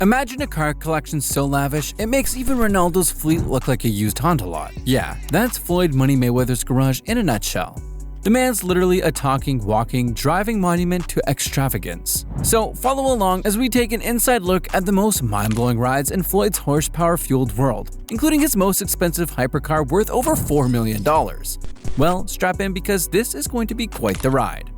Imagine a car collection so lavish, it makes even Ronaldo's fleet look like a used Honda lot. Yeah, that's Floyd Money Mayweather's garage in a nutshell. The man's literally a talking, walking, driving monument to extravagance. So follow along as we take an inside look at the most mind-blowing rides in Floyd's horsepower-fueled world, including his most expensive hypercar worth over $4 million. Well, strap in because this is going to be quite the ride.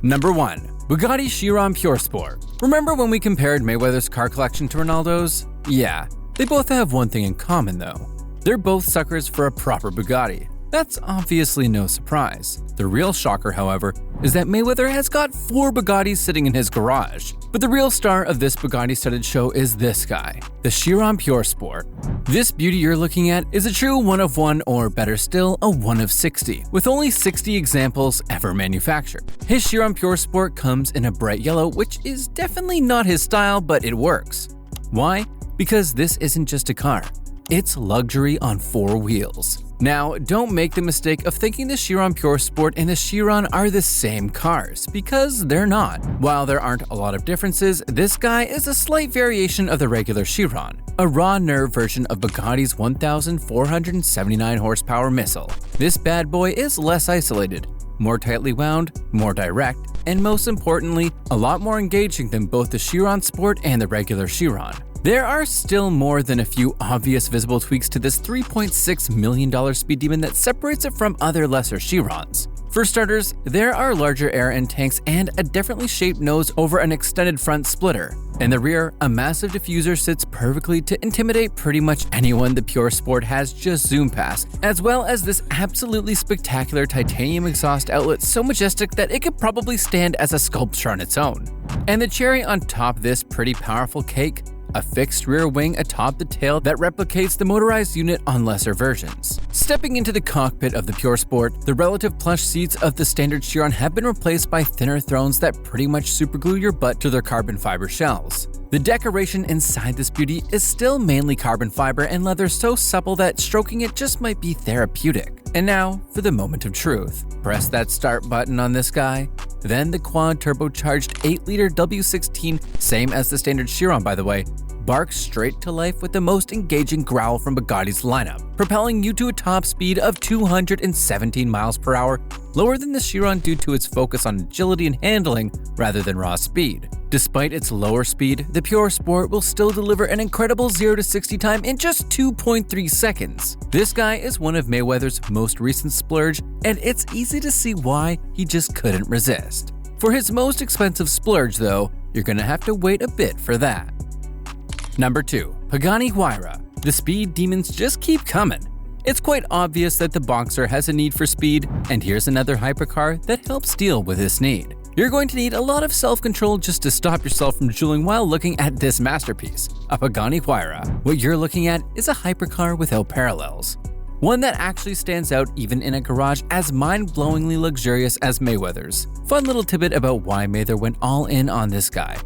Number 1. Bugatti Chiron Pure Sport. Remember when we compared Mayweather's car collection to Ronaldo's? Yeah, they both have one thing in common though. They're both suckers for a proper Bugatti. That's obviously no surprise. The real shocker, however, is that Mayweather has got 4 Bugattis sitting in his garage. But the real star of this Bugatti-studded show is this guy, the Chiron Pure Sport. This beauty you're looking at is a true one of one, or better still, a one of 60, with only 60 examples ever manufactured. His Chiron Pure Sport comes in a bright yellow, which is definitely not his style, but it works. Why? Because this isn't just a car. It's luxury on 4 wheels. Now, don't make the mistake of thinking the Chiron Pure Sport and the Chiron are the same cars, because they're not. While there aren't a lot of differences, this guy is a slight variation of the regular Chiron, a raw nerve version of Bugatti's 1,479 horsepower missile. This bad boy is less isolated, more tightly wound, more direct, and most importantly, a lot more engaging than both the Chiron Sport and the regular Chiron. There are still more than a few obvious visible tweaks to this $3.6 million speed demon that separates it from other lesser Chirons. For starters, there are larger air intakes and a differently shaped nose over an extended front splitter. In the rear, a massive diffuser sits perfectly to intimidate pretty much anyone the Pure Sport has just zoomed past, as well as this absolutely spectacular titanium exhaust outlet so majestic that it could probably stand as a sculpture on its own. And the cherry on top of this pretty powerful cake? A fixed rear wing atop the tail that replicates the motorized unit on lesser versions. Stepping into the cockpit of the Pure Sport, the relative plush seats of the standard Chiron have been replaced by thinner thrones that pretty much superglue your butt to their carbon fiber shells. The decoration inside this beauty is still mainly carbon fiber and leather so supple that stroking it just might be therapeutic. And now for the moment of truth. Press that start button on this guy. Then the quad turbocharged 8-liter W16, same as the standard Chiron by the way, barks straight to life with the most engaging growl from Bugatti's lineup, propelling you to a top speed of 217 miles per hour, lower than the Chiron due to its focus on agility and handling rather than raw speed. Despite its lower speed, the Pure Sport will still deliver an incredible 0 to 60 time in just 2.3 seconds. This guy is one of Mayweather's most recent splurge, and it's easy to see why he just couldn't resist. For his most expensive splurge though, you're gonna have to wait a bit for that. Number 2. Pagani Huayra. The speed demons just keep coming. It's quite obvious that the boxer has a need for speed, and here's another hypercar that helps deal with this need. You're going to need a lot of self-control just to stop yourself from drooling while looking at this masterpiece, a Pagani Huayra. What you're looking at is a hypercar without parallels. One that actually stands out even in a garage as mind-blowingly luxurious as Mayweather's. Fun little tidbit about why Mayweather went all in on this guy.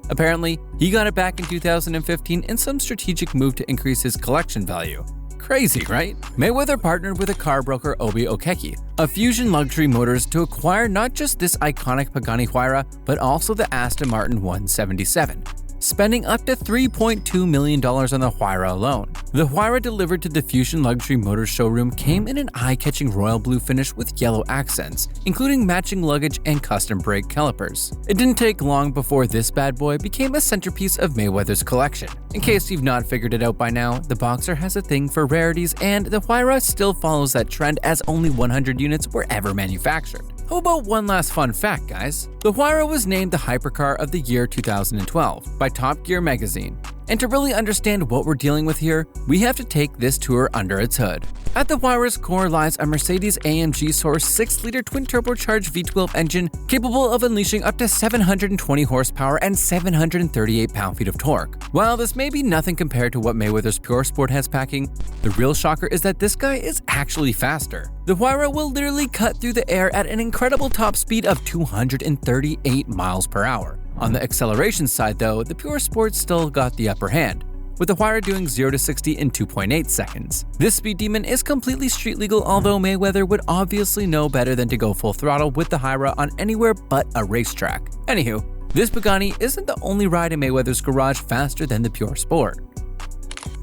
Apparently, he got it back in 2015 in some strategic move to increase his collection value. Crazy, right? Mayweather partnered with a car broker Obi Okeki of Fusion Luxury Motors to acquire not just this iconic Pagani Huayra, but also the Aston Martin 177, spending up to $3.2 million on the Huayra alone. The Huayra delivered to the Fusion Luxury Motors showroom came in an eye-catching royal blue finish with yellow accents, including matching luggage and custom brake calipers. It didn't take long before this bad boy became a centerpiece of Mayweather's collection. In case you've not figured it out by now, the boxer has a thing for rarities, and the Huayra still follows that trend as only 100 units were ever manufactured. How about one last fun fact, guys? The Huayra was named the Hypercar of the Year 2012 by Top Gear magazine. And to really understand what we're dealing with here, we have to take this tour under its hood. At the Huayra's core lies a Mercedes-AMG Source 6-liter twin-turbocharged V12 engine capable of unleashing up to 720 horsepower and 738 pound-feet of torque. While this may be nothing compared to what Mayweather's Pure Sport has packing, the real shocker is that this guy is actually faster. The Huayra will literally cut through the air at an incredible top speed of 238 miles per hour. On the acceleration side though, the Pure Sport still got the upper hand, with the Huayra doing 0 to 60 in 2.8 seconds. This speed demon is completely street legal, although Mayweather would obviously know better than to go full throttle with the Huayra on anywhere but a racetrack. Anywho, this Bugatti isn't the only ride in Mayweather's garage faster than the pure sport.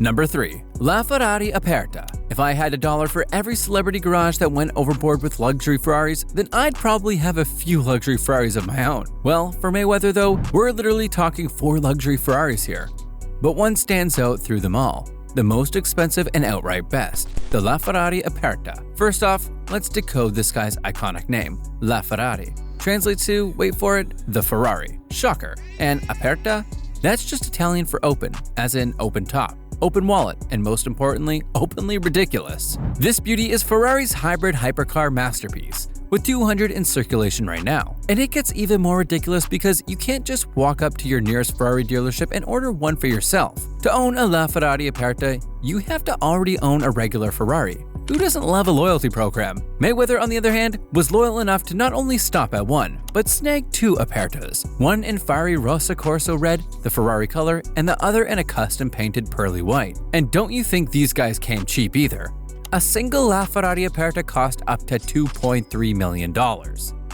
Number 3. La Ferrari Aperta. If I had $1 for every celebrity garage that went overboard with luxury Ferraris, then I'd probably have a few luxury Ferraris of my own. Well, for Mayweather though, we're literally talking 4 luxury Ferraris here. But one stands out through them all. The most expensive and outright best, the La Ferrari Aperta. First off, let's decode this guy's iconic name, La Ferrari. Translates to, wait for it, the Ferrari. Shocker. And Aperta? That's just Italian for open, as in open top, open wallet, and most importantly, openly ridiculous. This beauty is Ferrari's hybrid hypercar masterpiece, with 200 in circulation right now. And it gets even more ridiculous because you can't just walk up to your nearest Ferrari dealership and order one for yourself. To own a La Ferrari Aperta, you have to already own a regular Ferrari. Who doesn't love a loyalty program? Mayweather, on the other hand, was loyal enough to not only stop at one, but snag 2 Apertas, one in fiery Rosso Corso red, the Ferrari color, and the other in a custom painted pearly white. And don't you think these guys came cheap either. A single La Ferrari Aperta cost up to $2.3 million.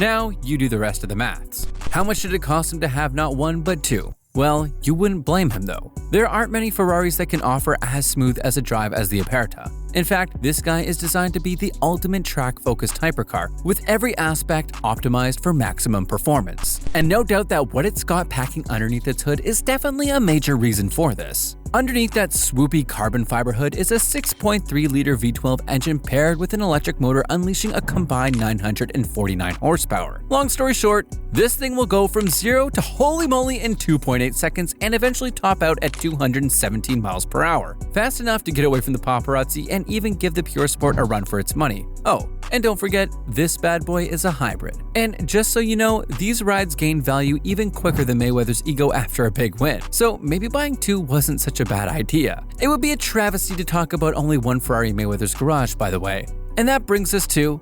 Now, you do the rest of the maths. How much did it cost him to have not one but 2? Well, you wouldn't blame him though. There aren't many Ferraris that can offer as smooth as a drive as the Aperta. In fact, this guy is designed to be the ultimate track-focused hypercar, with every aspect optimized for maximum performance. And no doubt that what it's got packing underneath its hood is definitely a major reason for this. Underneath that swoopy carbon fiber hood is a 6.3-liter V12 engine paired with an electric motor unleashing a combined 949 horsepower. Long story short, this thing will go from 0 to holy moly in 2.8 seconds and eventually top out at 217 miles per hour. Fast enough to get away from the paparazzi and even give the pure sport a run for its money. Oh, and don't forget, this bad boy is a hybrid. And just so you know, these rides gain value even quicker than Mayweather's ego after a big win. So maybe buying 2 wasn't such a bad idea. It would be a travesty to talk about only one Ferrari in Mayweather's garage, by the way. And that brings us to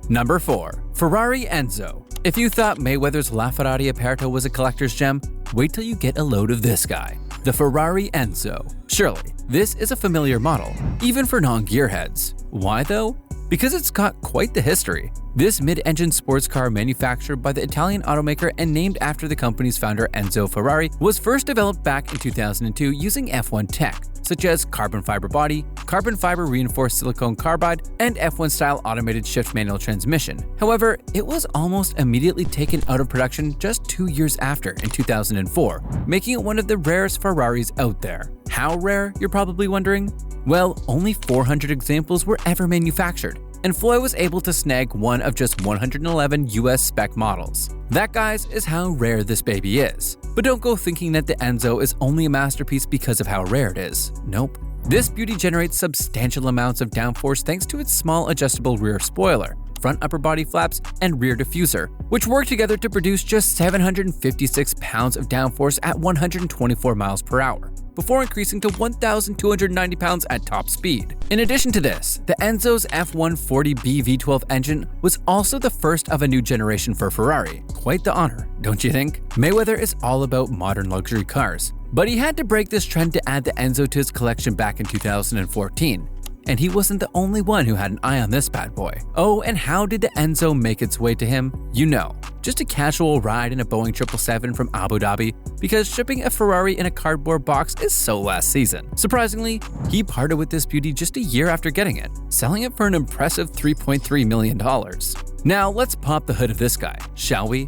Number 4. Ferrari Enzo. If you thought Mayweather's La Ferrari Aperta was a collector's gem, wait till you get a load of this guy, the Ferrari Enzo. Surely, this is a familiar model, even for non-gearheads. Why though? Because it's got quite the history. This mid-engine sports car manufactured by the Italian automaker and named after the company's founder Enzo Ferrari was first developed back in 2002 using F1 tech, such as carbon fiber body, carbon fiber reinforced silicone carbide, and F1-style automated shift manual transmission. However, it was almost immediately taken out of production just 2 years after, in 2004, making it one of the rarest Ferraris out there. How rare, you're probably wondering? Well, only 400 examples were ever manufactured, and Floyd was able to snag one of just 111 US spec models. That, guys, is how rare this baby is. But don't go thinking that the Enzo is only a masterpiece because of how rare it is. Nope. This beauty generates substantial amounts of downforce thanks to its small adjustable rear spoiler, front upper body flaps, and rear diffuser, which work together to produce just 756 pounds of downforce at 124 miles per hour, before increasing to 1,290 pounds at top speed. In addition to this, the Enzo's F140B V12 engine was also the first of a new generation for Ferrari. Quite the honor, don't you think? Mayweather is all about modern luxury cars, but he had to break this trend to add the Enzo to his collection back in 2014. And he wasn't the only one who had an eye on this bad boy. Oh, and how did the Enzo make its way to him? You know, just a casual ride in a Boeing 777 from Abu Dhabi, because shipping a Ferrari in a cardboard box is so last season. Surprisingly, he parted with this beauty just a year after getting it, selling it for an impressive $3.3 million. Now let's pop the hood of this guy, shall we?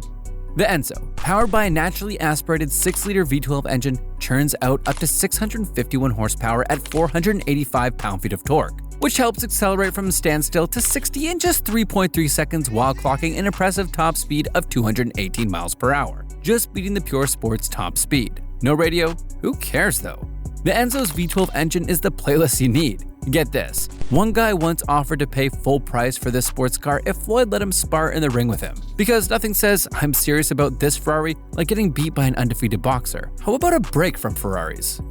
The Enzo, powered by a naturally aspirated 6-liter V12 engine, churns out up to 651 horsepower at 485 pound-feet of torque, which helps accelerate from standstill to 60 in just 3.3 seconds while clocking an impressive top speed of 218 miles per hour, just beating the pure sport's top speed. No radio? Who cares though? The Enzo's V12 engine is the playlist you need. Get this, one guy once offered to pay full price for this sports car if Floyd let him spar in the ring with him, because nothing says I'm serious about this Ferrari like getting beat by an undefeated boxer. How about a break from Ferraris?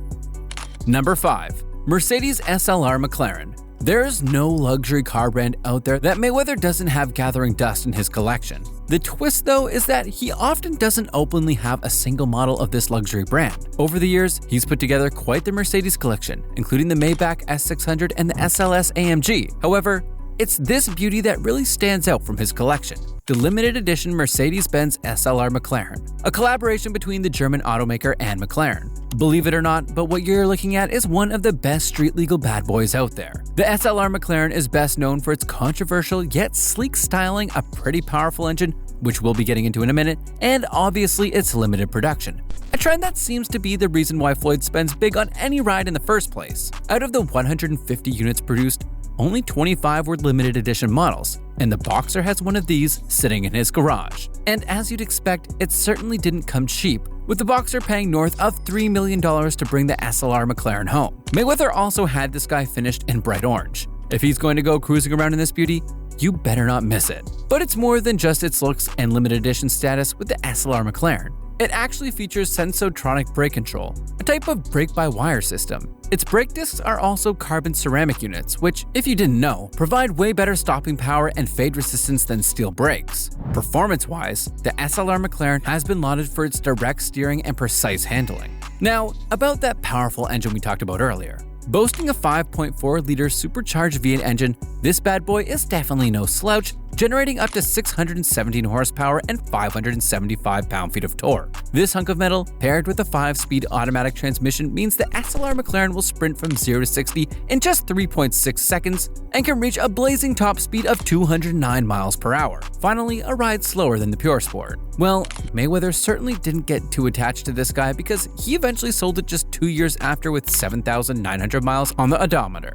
Number 5. Mercedes SLR McLaren. There's no luxury car brand out there that Mayweather doesn't have gathering dust in his collection. The twist, though, is that he often doesn't openly have a single model of this luxury brand. Over the years, he's put together quite the Mercedes collection, including the Maybach S600 and the SLS AMG. However, it's this beauty that really stands out from his collection, the limited edition Mercedes-Benz SLR McLaren, a collaboration between the German automaker and McLaren. Believe it or not, but what you're looking at is one of the best street-legal bad boys out there. The SLR McLaren is best known for its controversial yet sleek styling, a pretty powerful engine, which we'll be getting into in a minute, and obviously its limited production. A trend that seems to be the reason why Floyd spends big on any ride in the first place. Out of the 150 units produced, only 25 were limited edition models, and the Boxer has one of these sitting in his garage. And as you'd expect, it certainly didn't come cheap, with the Boxer paying north of $3 million to bring the SLR McLaren home. Mayweather also had this guy finished in bright orange. If he's going to go cruising around in this beauty, you better not miss it. But it's more than just its looks and limited edition status with the SLR McLaren. It actually features Sensotronic brake control, a type of brake-by-wire system. Its brake discs are also carbon ceramic units, which, if you didn't know, provide way better stopping power and fade resistance than steel brakes. Performance-wise, the SLR McLaren has been lauded for its direct steering and precise handling. Now, about that powerful engine we talked about earlier. Boasting a 5.4-liter supercharged V8 engine, this bad boy is definitely no slouch, generating up to 617 horsepower and 575 pound-feet of torque. This hunk of metal, paired with a 5-speed automatic transmission, means the SLR McLaren will sprint from 0 to 60 in just 3.6 seconds and can reach a blazing top speed of 209 miles per hour. Finally, a ride slower than the Pure Sport. Well, Mayweather certainly didn't get too attached to this guy because he eventually sold it just 2 years after with 7,900 miles on the odometer.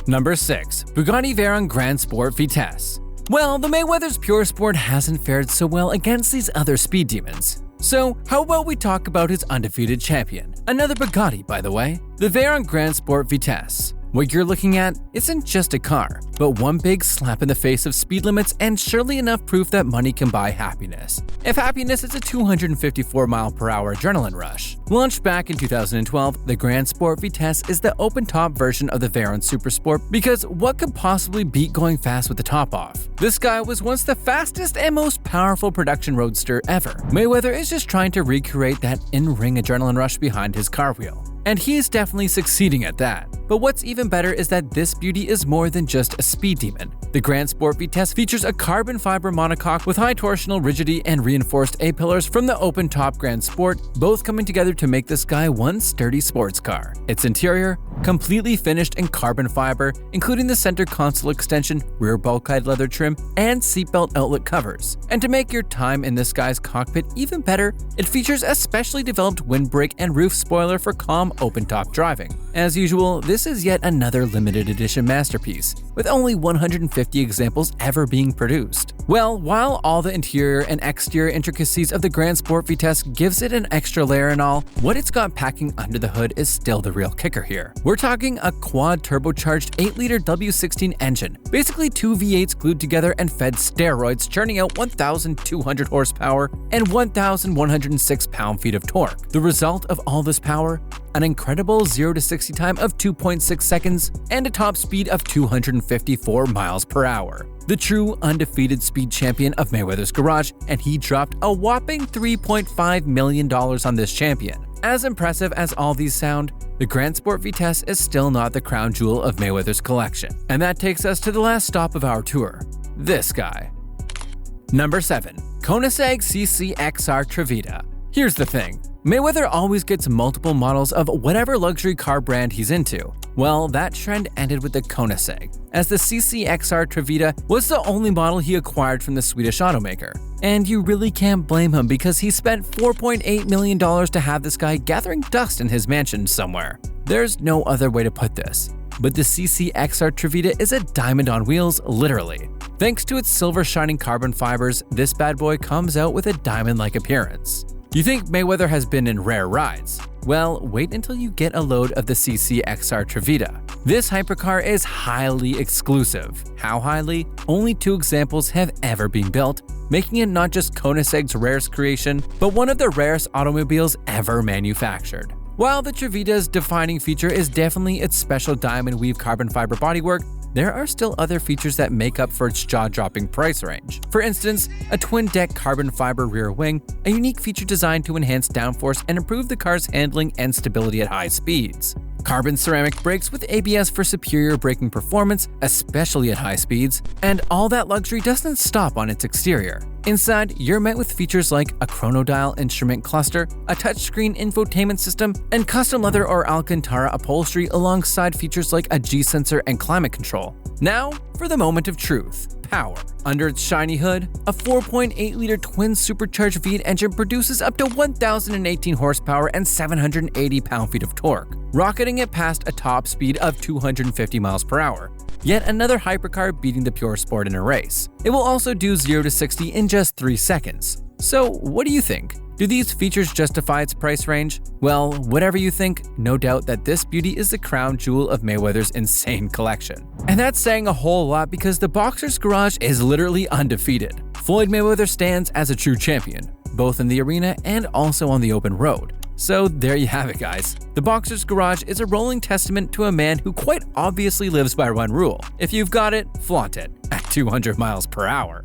Number 6. Bugatti Veyron Grand Sport Vitesse. Well, the Mayweather's Pure Sport hasn't fared so well against these other speed demons. So, how about we talk about his undefeated champion? Another Bugatti, by the way. The Veyron Grand Sport Vitesse. What you're looking at isn't just a car, but one big slap in the face of speed limits and surely enough proof that money can buy happiness. If happiness is a 254-mile-per-hour adrenaline rush. Launched back in 2012, the Grand Sport Vitesse is the open-top version of the Veyron Super Sport because what could possibly beat going fast with the top off? This guy was once the fastest and most powerful production roadster ever. Mayweather is just trying to recreate that in-ring adrenaline rush behind his car wheel. And he's definitely succeeding at that. But what's even better is that this beauty is more than just a speed demon. The Grand Sport Vitesse features a carbon fiber monocoque with high torsional rigidity and reinforced A-pillars from the open-top Grand Sport, both coming together to make this guy one sturdy sports car. Its interior, completely finished in carbon fiber, including the center console extension, rear bulkhead leather trim, and seatbelt outlet covers. And to make your time in this guy's cockpit even better, it features a specially developed windbreak and roof spoiler for calm open-top driving. As usual, this is yet another limited edition masterpiece, with only 150 examples ever being produced. Well, while all the interior and exterior intricacies of the Grand Sport Vitesse gives it an extra layer and all, what it's got packing under the hood is still the real kicker here. We're talking a quad turbocharged 8-liter W16 engine, basically two V8s glued together and fed steroids, churning out 1,200 horsepower and 1,106 pound-feet of torque. The result of all this power? An incredible 0 to 60 time of 2.6 seconds and a top speed of 254 miles per hour. The true undefeated speed champion of Mayweather's garage, and he dropped a whopping $3.5 million on this champion. As impressive as all these sound, the Grand Sport Vitesse is still not the crown jewel of Mayweather's collection. And that takes us to the last stop of our tour. This guy. Number 7. Koenigsegg CC-XR Trevita. Here's the thing. Mayweather always gets multiple models of whatever luxury car brand he's into. Well, that trend ended with the Koenigsegg, as the CC-XR Trevita was the only model he acquired from the Swedish automaker. And you really can't blame him because he spent $4.8 million to have this guy gathering dust in his mansion somewhere. There's no other way to put this. But the CC-XR Trevita is a diamond on wheels, literally. Thanks to its silver shining carbon fibers, this bad boy comes out with a diamond-like appearance. You think Mayweather has been in rare rides? Well, wait until you get a load of the CC-XR Trevita. This hypercar is highly exclusive. How highly? Only 2 examples have ever been built, making it not just Koenigsegg's rarest creation, but one of the rarest automobiles ever manufactured. While the Trevita's defining feature is definitely its special diamond weave carbon fiber bodywork, there are still other features that make up for its jaw-dropping price range. For instance, a twin-deck carbon fiber rear wing, a unique feature designed to enhance downforce and improve the car's handling and stability at high speeds. carbon ceramic brakes with ABS for superior braking performance, especially at high speeds, and all that luxury doesn't stop on its exterior. Inside, you're met with features like a chronodial instrument cluster, a touchscreen infotainment system, and custom leather or Alcantara upholstery alongside features like a G-sensor and climate control. Now, for the moment of truth. Power. Under its shiny hood, a 4.8-liter twin supercharged V8 engine produces up to 1,018 horsepower and 780 pound-feet of torque, rocketing it past a top speed of 250 miles per hour. Yet another hypercar beating the Pure Sport in a race. It will also do 0 to 60 in just 3 seconds. So, what do you think? Do these features justify its price range? Well, whatever you think, no doubt that this beauty is the crown jewel of Mayweather's insane collection. And that's saying a whole lot because the Boxer's Garage is literally undefeated. Floyd Mayweather stands as a true champion, both in the arena and also on the open road. So there you have it, guys. The Boxer's Garage is a rolling testament to a man who quite obviously lives by one rule. If you've got it, flaunt it at 200 miles per hour.